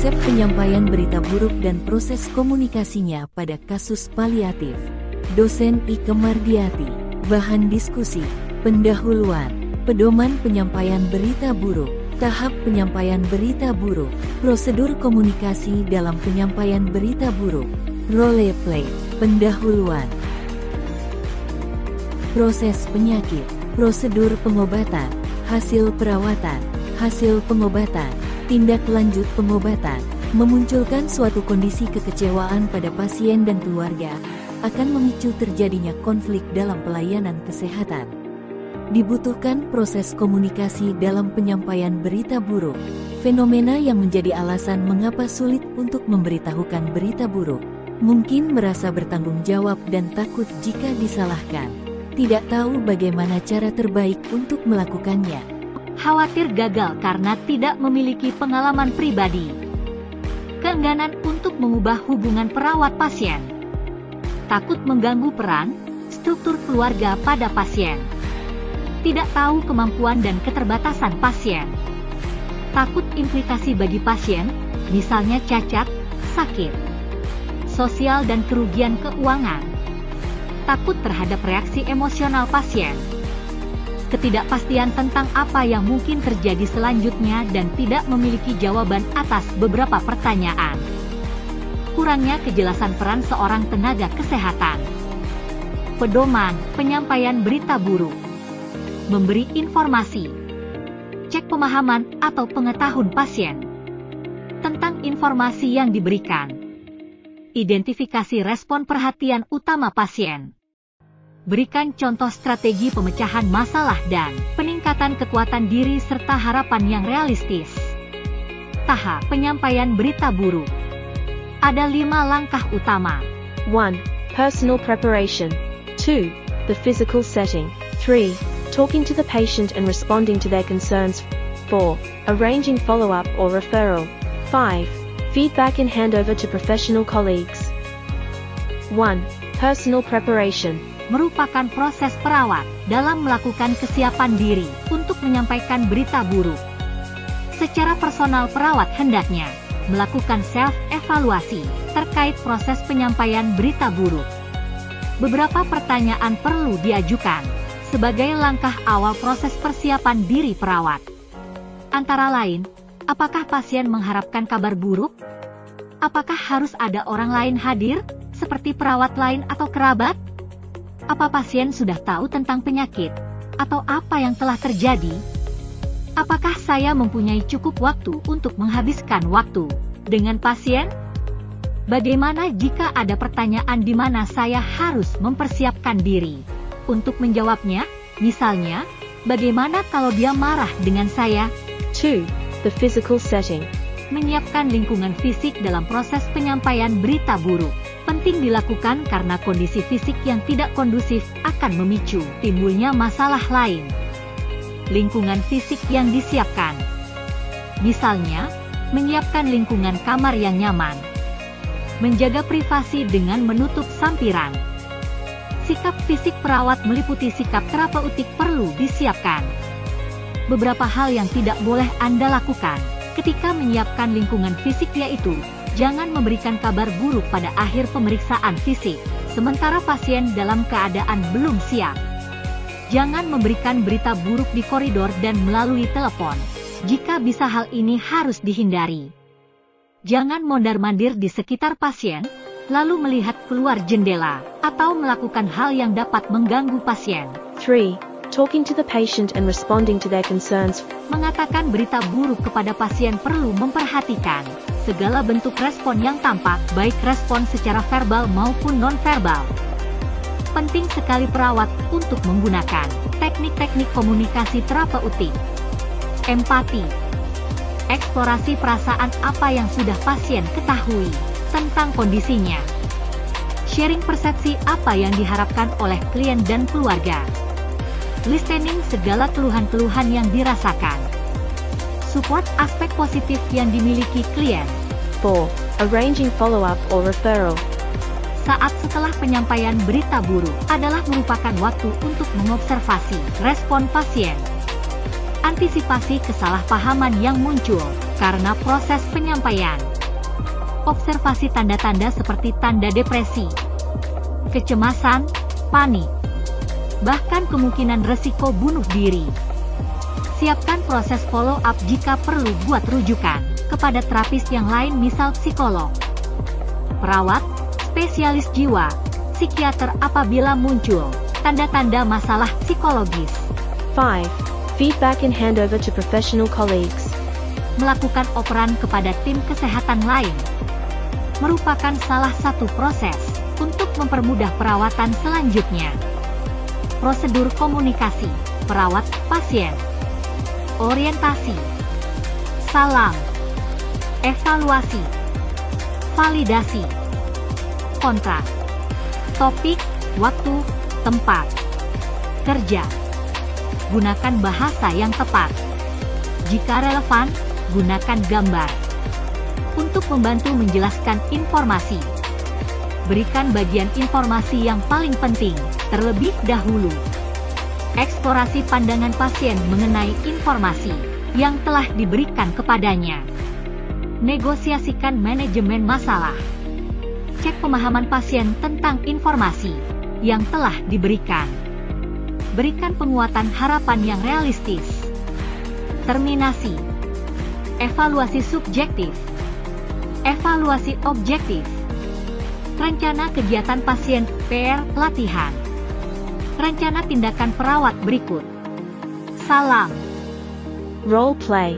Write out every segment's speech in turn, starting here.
Konsep penyampaian berita buruk dan proses komunikasinya pada kasus paliatif. Dosen Ike Mardiati. Bahan diskusi, pendahuluan, pedoman penyampaian berita buruk, tahap penyampaian berita buruk, prosedur komunikasi dalam penyampaian berita buruk, role play, pendahuluan, proses penyakit, prosedur pengobatan, hasil perawatan, hasil pengobatan, tindak lanjut pengobatan, memunculkan suatu kondisi kekecewaan pada pasien dan keluarga, akan memicu terjadinya konflik dalam pelayanan kesehatan. Dibutuhkan proses komunikasi dalam penyampaian berita buruk, fenomena yang menjadi alasan mengapa sulit untuk memberitahukan berita buruk. Mungkin merasa bertanggung jawab dan takut jika disalahkan. Tidak tahu bagaimana cara terbaik untuk melakukannya. Khawatir gagal karena tidak memiliki pengalaman pribadi. Keengganan untuk mengubah hubungan perawat pasien. Takut mengganggu peran, struktur keluarga pada pasien. Tidak tahu kemampuan dan keterbatasan pasien. Takut implikasi bagi pasien, misalnya cacat, sakit, sosial dan kerugian keuangan. Takut terhadap reaksi emosional pasien. Ketidakpastian tentang apa yang mungkin terjadi selanjutnya dan tidak memiliki jawaban atas beberapa pertanyaan. Kurangnya kejelasan peran seorang tenaga kesehatan. Pedoman penyampaian berita buruk. Memberi informasi. Cek pemahaman atau pengetahuan pasien tentang informasi yang diberikan. Identifikasi respon perhatian utama pasien. Berikan contoh strategi pemecahan masalah dan peningkatan kekuatan diri serta harapan yang realistis. Tahap penyampaian berita buruk. Ada 5 langkah utama. 1. Personal preparation. 2. The physical setting. 3. Talking to the patient and responding to their concerns. 4. Arranging follow-up or referral. 5. Feedback and handover to professional colleagues. 1. Personal preparation. Merupakan proses perawat dalam melakukan kesiapan diri untuk menyampaikan berita buruk. Secara personal perawat hendaknya melakukan self-evaluasi terkait proses penyampaian berita buruk. Beberapa pertanyaan perlu diajukan sebagai langkah awal proses persiapan diri perawat. Antara lain, apakah pasien mengharapkan kabar buruk? Apakah harus ada orang lain hadir, seperti perawat lain atau kerabat? Apa pasien sudah tahu tentang penyakit? Atau apa yang telah terjadi? Apakah saya mempunyai cukup waktu untuk menghabiskan waktu dengan pasien? Bagaimana jika ada pertanyaan di mana saya harus mempersiapkan diri untuk menjawabnya? Misalnya, bagaimana kalau dia marah dengan saya? 2. The physical setting. Menyiapkan lingkungan fisik dalam proses penyampaian berita buruk. Penting dilakukan karena kondisi fisik yang tidak kondusif akan memicu timbulnya masalah lain. Lingkungan fisik yang disiapkan. Misalnya, menyiapkan lingkungan kamar yang nyaman. Menjaga privasi dengan menutup sampiran. Sikap fisik perawat meliputi sikap terapeutik perlu disiapkan. Beberapa hal yang tidak boleh Anda lakukan ketika menyiapkan lingkungan fisik yaitu, jangan memberikan kabar buruk pada akhir pemeriksaan fisik, sementara pasien dalam keadaan belum siap. Jangan memberikan berita buruk di koridor dan melalui telepon. Jika bisa hal ini harus dihindari. Jangan mondar-mandir di sekitar pasien, lalu melihat keluar jendela, atau melakukan hal yang dapat mengganggu pasien. 3. Talking to the patient and responding to their concerns. Mengatakan berita buruk kepada pasien perlu memperhatikan segala bentuk respon yang tampak, baik respon secara verbal maupun non-verbal. Penting sekali perawat untuk menggunakan teknik-teknik komunikasi terapeutik. Empati. Eksplorasi perasaan apa yang sudah pasien ketahui tentang kondisinya. Sharing persepsi apa yang diharapkan oleh klien dan keluarga. Listening segala keluhan-keluhan yang dirasakan. Support aspek positif yang dimiliki klien. 4. Arranging follow-up or referral. Saat setelah penyampaian berita buruk adalah merupakan waktu untuk mengobservasi respon pasien. Antisipasi kesalahpahaman yang muncul karena proses penyampaian. Observasi tanda-tanda seperti tanda depresi, kecemasan, panik, bahkan kemungkinan resiko bunuh diri. Siapkan proses follow-up jika perlu buat rujukan kepada terapis yang lain, misal psikolog, perawat, spesialis jiwa, psikiater apabila muncul tanda-tanda masalah psikologis. 5. Feedback and handover to professional colleagues. Melakukan operan kepada tim kesehatan lain merupakan salah satu proses untuk mempermudah perawatan selanjutnya. Prosedur komunikasi perawat pasien, orientasi, salam, evaluasi, validasi, kontrak, topik, waktu, tempat, kerja. Gunakan bahasa yang tepat. Jika relevan, gunakan gambar untuk membantu menjelaskan informasi. Berikan bagian informasi yang paling penting terlebih dahulu. Eksplorasi pandangan pasien mengenai informasi yang telah diberikan kepadanya. Negosiasikan manajemen masalah. Cek pemahaman pasien tentang informasi yang telah diberikan. Berikan penguatan harapan yang realistis. Terminasi. Evaluasi subjektif. Evaluasi objektif. Rencana kegiatan pasien, PR, latihan. Rencana tindakan perawat berikut. Salam. Role play.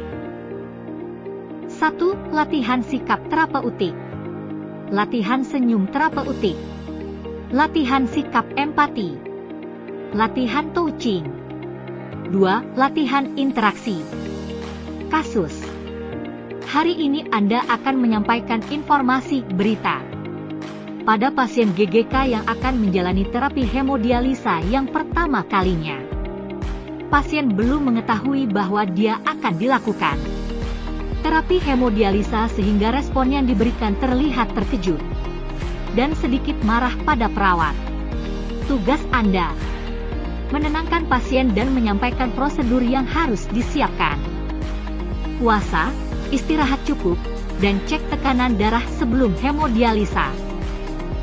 1. Latihan sikap terapeutik. Latihan senyum terapeutik. Latihan sikap empati. Latihan touching. 2. Latihan interaksi. Kasus. Hari ini Anda akan menyampaikan informasi berita pada pasien GGK yang akan menjalani terapi hemodialisa yang pertama kalinya. Pasien belum mengetahui bahwa dia akan dilakukan terapi hemodialisa sehingga respon yang diberikan terlihat terkejut dan sedikit marah pada perawat. Tugas Anda menenangkan pasien dan menyampaikan prosedur yang harus disiapkan. Puasa, istirahat cukup, dan cek tekanan darah sebelum hemodialisa.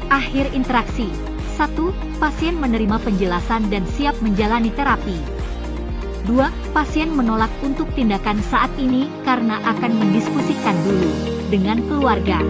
Akhir interaksi. 1. Pasien menerima penjelasan dan siap menjalani terapi. 2. Pasien menolak untuk tindakan saat ini karena akan mendiskusikan dulu dengan keluarga.